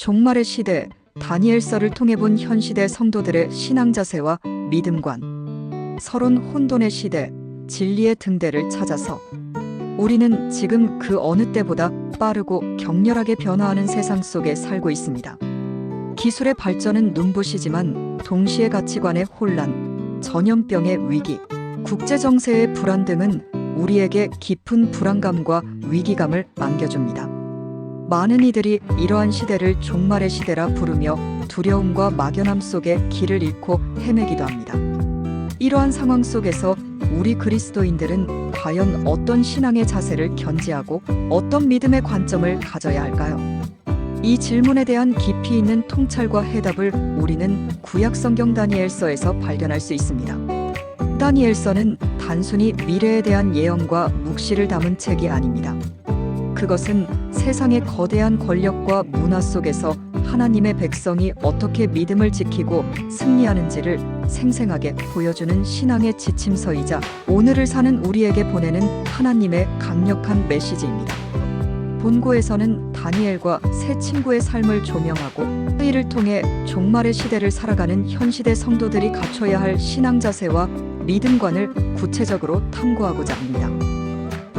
종말의 시대, 다니엘서를 통해 본 현 시대 성도들의 신앙 자세와 믿음관. 서론 혼돈의 시대, 진리의 등대를 찾아서 우리는 지금 그 어느 때보다 빠르고 격렬하게 변화하는 세상 속에 살고 있습니다. 기술의 발전은 눈부시지만 동시에 가치관의 혼란, 전염병의 위기, 국제정세의 불안 등은 우리에게 깊은 불안감과 위기감을 안겨줍니다. 많은 이들이 이러한 시대를 종말의 시대라 부르며 두려움과 막연함 속에 길을 잃고 헤매기도 합니다. 이러한 상황 속에서 우리 그리스도인들은 과연 어떤 신앙의 자세를 견지하고 어떤 믿음의 관점을 가져야 할까요? 이 질문에 대한 깊이 있는 통찰과 해답을 우리는 구약성경 다니엘서에서 발견할 수 있습니다. 다니엘서는 단순히 미래에 대한 예언과 묵시를 담은 책이 아닙니다. 그것은 세상의 거대한 권력과 문화 속에서 하나님의 백성이 어떻게 믿음을 지키고 승리하는지를 생생하게 보여주는 신앙의 지침서이자 오늘을 사는 우리에게 보내는 하나님의 강력한 메시지입니다. 본고에서는 다니엘과 세 친구의 삶을 조명하고 이를 통해 종말의 시대를 살아가는 현 시대 성도들이 갖춰야 할 신앙 자세와 믿음관을 구체적으로 탐구하고자 합니다.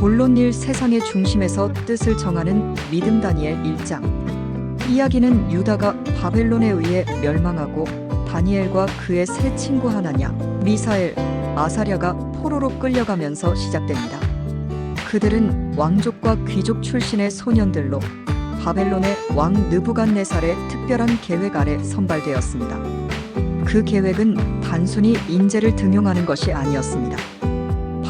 본론 1 세상의 중심에서 뜻을 정하는 믿음 다니엘 1장. 이야기는 유다가 바벨론에 의해 멸망하고 다니엘과 그의 세 친구 하나냐, 미사엘, 아사랴가 포로로 끌려가면서 시작됩니다. 그들은 왕족과 귀족 출신의 소년들로 바벨론의 왕 느부갓네살의 특별한 계획 아래 선발되었습니다. 그 계획은 단순히 인재를 등용하는 것이 아니었습니다.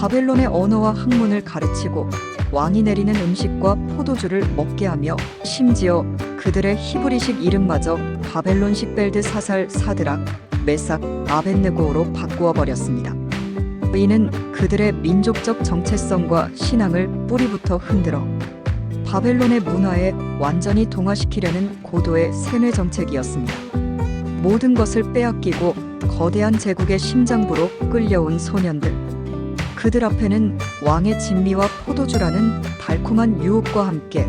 바벨론의 언어와 학문을 가르치고 왕이 내리는 음식과 포도주를 먹게 하며 심지어 그들의 히브리식 이름마저 바벨론식 벨드사살 사드락, 메삭, 아벳느고로 바꾸어 버렸습니다. 이는 그들의 민족적 정체성과 신앙을 뿌리부터 흔들어 바벨론의 문화에 완전히 동화시키려는 고도의 세뇌 정책이었습니다. 모든 것을 빼앗기고 거대한 제국의 심장부로 끌려온 소년들. 그들 앞에는 왕의 진미와 포도주라는 달콤한 유혹과 함께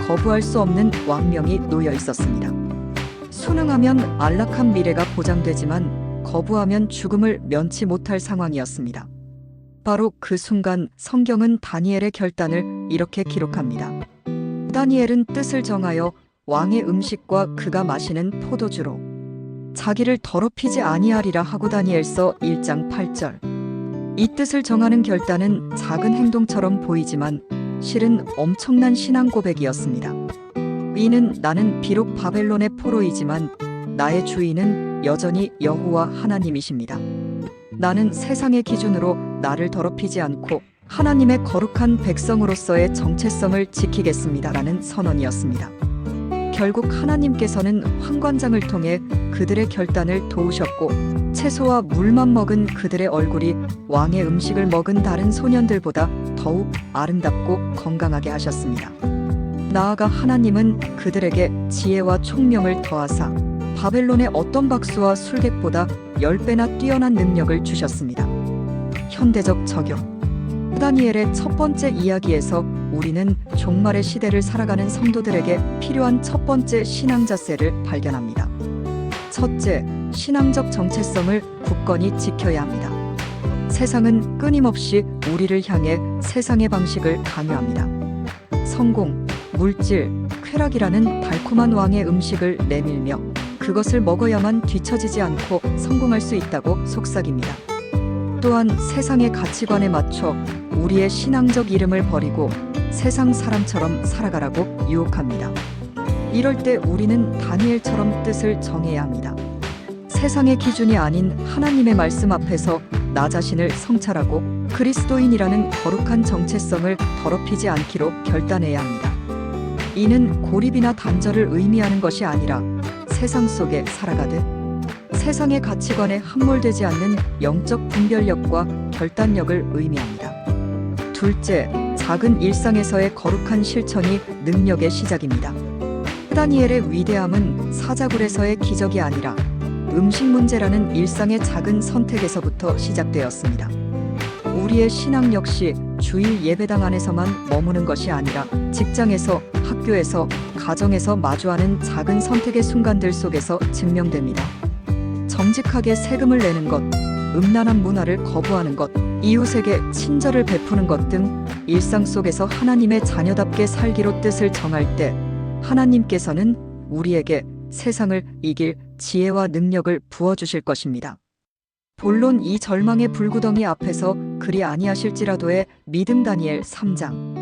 거부할 수 없는 왕명이 놓여 있었습니다. 순응하면 안락한 미래가 보장되지만 거부하면 죽음을 면치 못할 상황이었습니다. 바로 그 순간 성경은 다니엘의 결단을 이렇게 기록합니다. 다니엘은 뜻을 정하여 왕의 음식과 그가 마시는 포도주로 자기를 더럽히지 아니하리라 하고 다니엘서 1장 8절. 이 뜻을 정하는 결단은 작은 행동처럼 보이지만 실은 엄청난 신앙 고백이었습니다. 이는 나는 비록 바벨론의 포로이지만 나의 주인은 여전히 여호와 하나님이십니다. 나는 세상의 기준으로 나를 더럽히지 않고 하나님의 거룩한 백성으로서의 정체성을 지키겠습니다라는 선언이었습니다. 결국 하나님께서는 환관장을 통해 그들의 결단을 도우셨고 채소와 물만 먹은 그들의 얼굴이 왕의 음식을 먹은 다른 소년들보다 더욱 아름답고 건강하게 하셨습니다. 나아가 하나님은 그들에게 지혜와 총명을 더하사 바벨론의 어떤 박수와 술객보다 10배나 뛰어난 능력을 주셨습니다. 현대적 적용. 다니엘의 첫 번째 이야기에서 우리는 종말의 시대를 살아가는 성도들에게 필요한 첫 번째 신앙 자세를 발견합니다. 첫째, 신앙적 정체성을 굳건히 지켜야 합니다. 세상은 끊임없이 우리를 향해 세상의 방식을 강요합니다. 성공, 물질, 쾌락이라는 달콤한 왕의 음식을 내밀며 그것을 먹어야만 뒤처지지 않고 성공할 수 있다고 속삭입니다. 또한 세상의 가치관에 맞춰 우리의 신앙적 이름을 버리고 세상 사람처럼 살아가라고 유혹합니다. 이럴 때 우리는 다니엘처럼 뜻을 정해야 합니다. 세상의 기준이 아닌 하나님의 말씀 앞에서 나 자신을 성찰하고 그리스도인이라는 거룩한 정체성을 더럽히지 않기로 결단해야 합니다. 이는 고립이나 단절을 의미하는 것이 아니라 세상 속에 살아가듯 세상의 가치관에 함몰되지 않는 영적 분별력과 결단력을 의미합니다. 둘째, 작은 일상에서의 거룩한 실천이 능력의 시작입니다. 다니엘의 위대함은 사자굴에서의 기적이 아니라 음식 문제라는 일상의 작은 선택에서부터 시작되었습니다. 우리의 신앙 역시 주일 예배당 안에서만 머무는 것이 아니라 직장에서, 학교에서, 가정에서 마주하는 작은 선택의 순간들 속에서 증명됩니다. 정직하게 세금을 내는 것, 음란한 문화를 거부하는 것, 이웃에게 친절을 베푸는 것 등 일상 속에서 하나님의 자녀답게 살기로 뜻을 정할 때 하나님께서는 우리에게 세상을 이길 지혜와 능력을 부어주실 것입니다. 본론 이 절망의 불구덩이 앞에서 그리 아니하실지라도의 믿음. 다니엘 3장.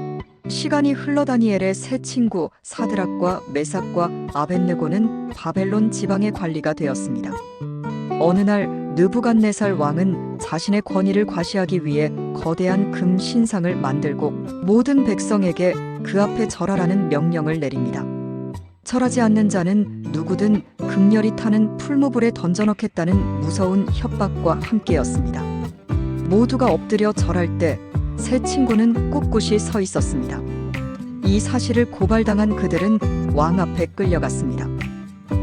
시간이 흘러 다니엘의 새 친구 사드락과 메삭과 아벳느고는 바벨론 지방의 관리가 되었습니다. 어느 날 느부갓네살 왕은 자신의 권위를 과시하기 위해 거대한 금 신상을 만들고 모든 백성에게 그 앞에 절하라는 명령을 내립니다. 절하지 않는 자는 누구든 극렬히 타는 풀무불에 던져넣겠다는 무서운 협박과 함께였습니다. 모두가 엎드려 절할 때 새 친구는 꿋꿋이 서 있었습니다. 이 사실을 고발당한 그들은 왕 앞에 끌려갔습니다.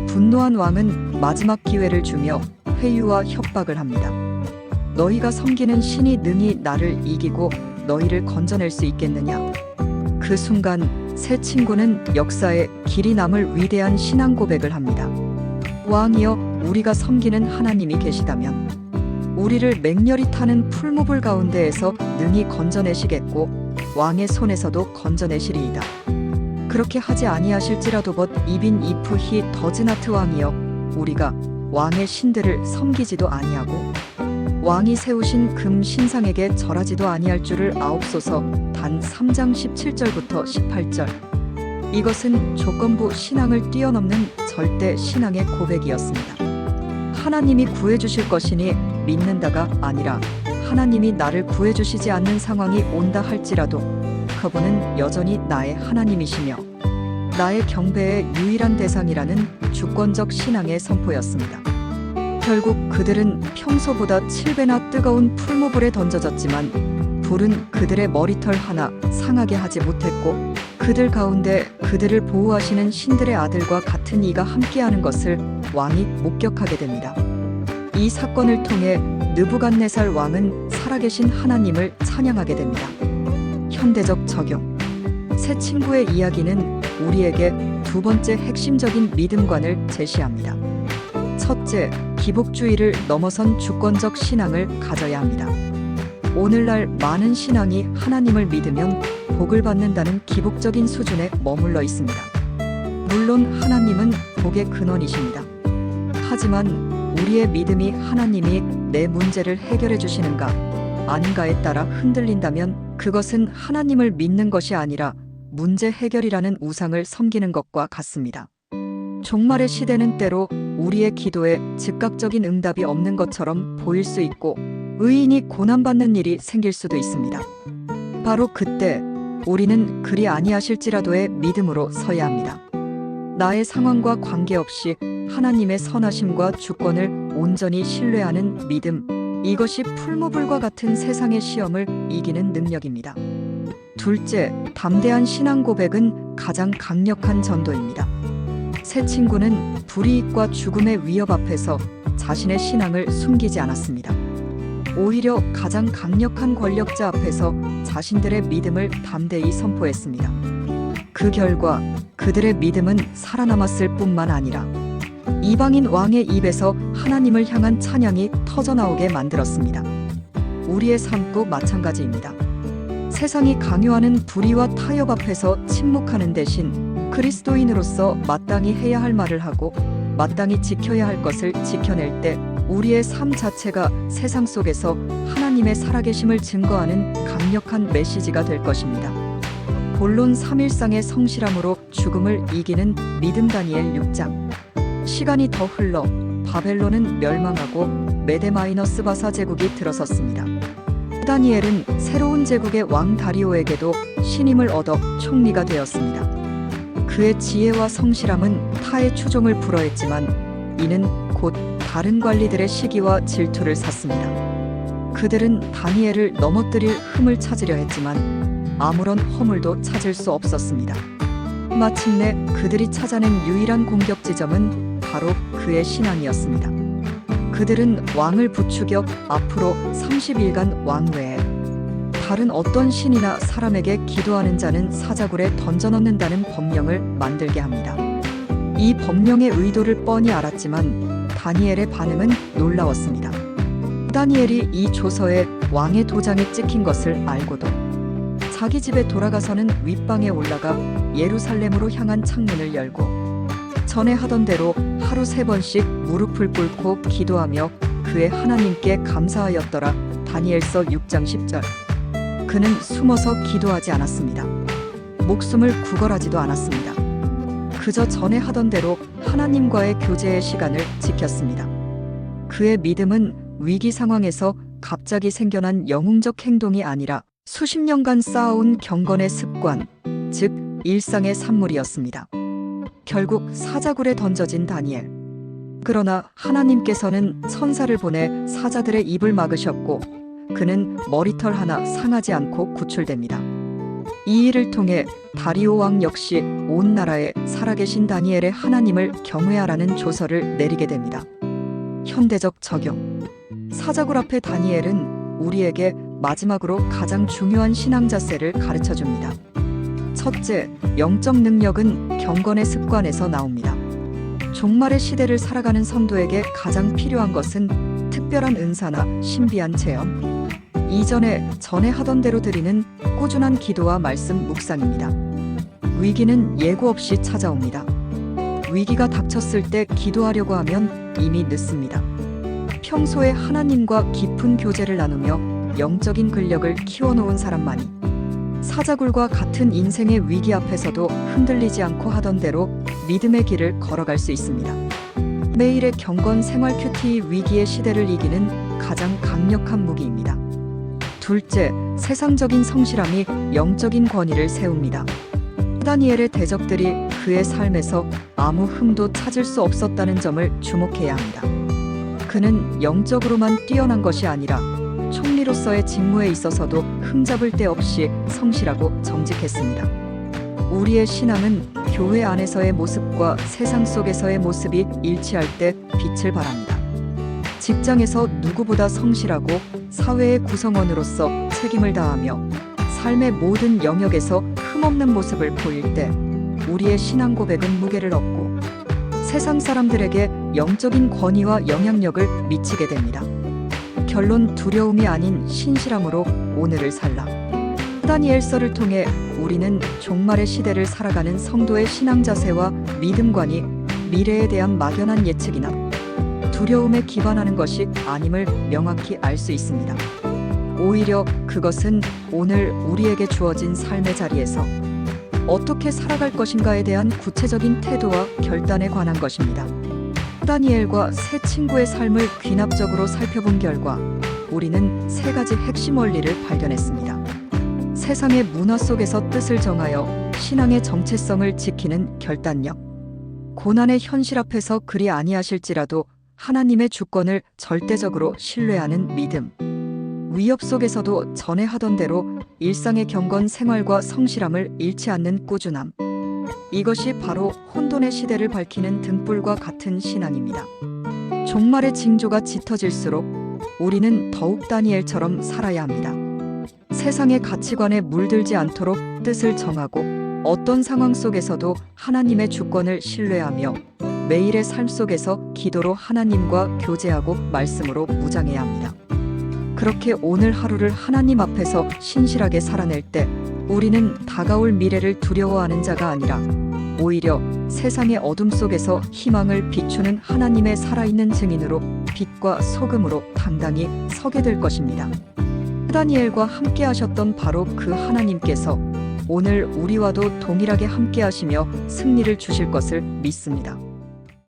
분노한 왕은 마지막 기회를 주며 회유와 협박을 합니다. 너희가 섬기는 신이 능히 나를 이기고 너희를 건져낼 수 있겠느냐? 그 순간 새 친구는 역사에 길이 남을 위대한 신앙 고백을 합니다. 왕이여, 우리가 섬기는 하나님이 계시다면 우리를 맹렬히 타는 풀무불 가운데에서 능히 건져내시겠고 왕의 손에서도 건져내시리이다. 그렇게 하지 아니하실지라도 벗 이빈 이프히 더즈나트 왕이여, 우리가 왕의 신들을 섬기지도 아니하고 왕이 세우신 금 신상에게 절하지도 아니할 줄을 아옵소서. 단 3장 17절부터 18절. 이것은 조건부 신앙을 뛰어넘는 절대 신앙의 고백이었습니다. 하나님이 구해주실 것이니 믿는다가 아니라 하나님이 나를 구해주시지 않는 상황이 온다 할지라도 그분은 여전히 나의 하나님이시며 나의 경배의 유일한 대상이라는 주권적 신앙의 선포였습니다. 결국 그들은 평소보다 7배나 뜨거운 풀무불에 던져졌지만 불은 그들의 머리털 하나 상하게 하지 못했고 그들 가운데 그들을 보호하시는 신들의 아들과 같은 이가 함께하는 것을 왕이 목격하게 됩니다. 이 사건을 통해 느부갓네살 왕은 살아계신 하나님을 찬양하게 됩니다. 현대적 적용. 새 친구의 이야기는 우리에게 두 번째 핵심적인 믿음관을 제시합니다. 첫째, 기복주의를 넘어선 주권적 신앙을 가져야 합니다. 오늘날 많은 신앙이 하나님을 믿으면 복을 받는다는 기복적인 수준에 머물러 있습니다. 물론 하나님은 복의 근원이십니다. 하지만 우리의 믿음이 하나님이 내 문제를 해결해 주시는가 아닌가에 따라 흔들린다면 그것은 하나님을 믿는 것이 아니라 문제 해결이라는 우상을 섬기는 것과 같습니다. 종말의 시대는 때로 우리의 기도에 즉각적인 응답이 없는 것처럼 보일 수 있고 의인이 고난받는 일이 생길 수도 있습니다. 바로 그때 우리는 그리 아니하실지라도의 믿음으로 서야 합니다. 나의 상황과 관계없이 하나님의 선하심과 주권을 온전히 신뢰하는 믿음, 이것이 풀무불과 같은 세상의 시험을 이기는 능력입니다. 둘째, 담대한 신앙 고백은 가장 강력한 전도입니다. 새 친구는 불이익과 죽음의 위협 앞에서 자신의 신앙을 숨기지 않았습니다. 오히려 가장 강력한 권력자 앞에서 자신들의 믿음을 담대히 선포했습니다. 그 결과 그들의 믿음은 살아남았을 뿐만 아니라 이방인 왕의 입에서 하나님을 향한 찬양이 터져나오게 만들었습니다. 우리의 삶도 마찬가지입니다. 세상이 강요하는 불의와 타협 앞에서 침묵하는 대신 그리스도인으로서 마땅히 해야 할 말을 하고 마땅히 지켜야 할 것을 지켜낼 때 우리의 삶 자체가 세상 속에서 하나님의 살아계심을 증거하는 강력한 메시지가 될 것입니다. 본론 3일상의 성실함으로 죽음을 이기는 믿음. 다니엘 6장. 시간이 더 흘러 바벨론은 멸망하고 메데마이너스 바사 제국이 들어섰습니다. 다니엘은 새로운 제국의 왕 다리오에게도 신임을 얻어 총리가 되었습니다. 그의 지혜와 성실함은 타의 추종을 불허했지만 이는 곧 다른 관리들의 시기와 질투를 샀습니다. 그들은 다니엘을 넘어뜨릴 흠을 찾으려 했지만 아무런 허물도 찾을 수 없었습니다. 마침내 그들이 찾아낸 유일한 공격 지점은 바로 그의 신앙이었습니다. 그들은 왕을 부추겨 앞으로 30일간 왕 외에 다른 어떤 신이나 사람에게 기도하는 자는 사자굴에 던져넣는다는 법령을 만들게 합니다. 이 법령의 의도를 뻔히 알았지만 다니엘의 반응은 놀라웠습니다. 다니엘이 이 조서에 왕의 도장에 찍힌 것을 알고도 자기 집에 돌아가서는 윗방에 올라가 예루살렘으로 향한 창문을 열고 전에 하던 대로 하루 3번씩 무릎을 꿇고 기도하며 그의 하나님께 감사하였더라. 다니엘서 6장 10절. 그는 숨어서 기도하지 않았습니다. 목숨을 구걸하지도 않았습니다. 그저 전에 하던 대로 하나님과의 교제의 시간을 지켰습니다. 그의 믿음은 위기 상황에서 갑자기 생겨난 영웅적 행동이 아니라 수십 년간 쌓아온 경건의 습관, 즉 일상의 산물이었습니다. 결국 사자굴에 던져진 다니엘. 그러나 하나님께서는 천사를 보내 사자들의 입을 막으셨고 그는 머리털 하나 상하지 않고 구출됩니다. 이 일을 통해 다리오 왕 역시 온 나라에 살아계신 다니엘의 하나님을 경외하라는 조서를 내리게 됩니다. 현대적 적용. 사자굴 앞에 다니엘은 우리에게 마지막으로 가장 중요한 신앙 자세를 가르쳐 줍니다. 첫째, 영적 능력은 경건의 습관에서 나옵니다. 종말의 시대를 살아가는 성도에게 가장 필요한 것은 특별한 은사나 신비한 체험, 이전에 전에 하던 대로 드리는 꾸준한 기도와 말씀 묵상입니다. 위기는 예고 없이 찾아옵니다. 위기가 닥쳤을 때 기도하려고 하면 이미 늦습니다. 평소에 하나님과 깊은 교제를 나누며 영적인 근력을 키워놓은 사람만이 사자굴과 같은 인생의 위기 앞에서도 흔들리지 않고 하던 대로 믿음의 길을 걸어갈 수 있습니다. 매일의 경건 생활 큐티 위기의 시대를 이기는 가장 강력한 무기입니다. 둘째, 세상적인 성실함이 영적인 권위를 세웁니다. 다니엘의 대적들이 그의 삶에서 아무 흠도 찾을 수 없었다는 점을 주목해야 합니다. 그는 영적으로만 뛰어난 것이 아니라 총리로서의 직무에 있어서도 흠잡을 데 없이 성실하고 정직했습니다. 우리의 신앙은 교회 안에서의 모습과 세상 속에서의 모습이 일치할 때 빛을 발합니다. 직장에서 누구보다 성실하고 사회의 구성원으로서 책임을 다하며 삶의 모든 영역에서 흠없는 모습을 보일 때 우리의 신앙 고백은 무게를 얻고 세상 사람들에게 영적인 권위와 영향력을 미치게 됩니다. 결론, 두려움이 아닌 신실함으로 오늘을 살라. 다니엘서를 통해 우리는 종말의 시대를 살아가는 성도의 신앙 자세와 믿음관이 미래에 대한 막연한 예측이나 두려움에 기반하는 것이 아님을 명확히 알 수 있습니다. 오히려 그것은 오늘 우리에게 주어진 삶의 자리에서 어떻게 살아갈 것인가에 대한 구체적인 태도와 결단에 관한 것입니다. 다니엘과 세 친구의 삶을 귀납적으로 살펴본 결과 우리는 3가지 핵심 원리를 발견했습니다. 세상의 문화 속에서 뜻을 정하여 신앙의 정체성을 지키는 결단력, 고난의 현실 앞에서 그리 아니하실지라도 하나님의 주권을 절대적으로 신뢰하는 믿음, 위협 속에서도 전에 하던 대로 일상의 경건 생활과 성실함을 잃지 않는 꾸준함, 이것이 바로 혼돈의 시대를 밝히는 등불과 같은 신앙입니다. 종말의 징조가 짙어질수록 우리는 더욱 다니엘처럼 살아야 합니다. 세상의 가치관에 물들지 않도록 뜻을 정하고 어떤 상황 속에서도 하나님의 주권을 신뢰하며 매일의 삶 속에서 기도로 하나님과 교제하고 말씀으로 무장해야 합니다. 그렇게 오늘 하루를 하나님 앞에서 신실하게 살아낼 때 우리는 다가올 미래를 두려워하는 자가 아니라 오히려 세상의 어둠 속에서 희망을 비추는 하나님의 살아있는 증인으로 빛과 소금으로 당당히 서게 될 것입니다. 다니엘과 함께 하셨던 바로 그 하나님께서 오늘 우리와도 동일하게 함께 하시며 승리를 주실 것을 믿습니다.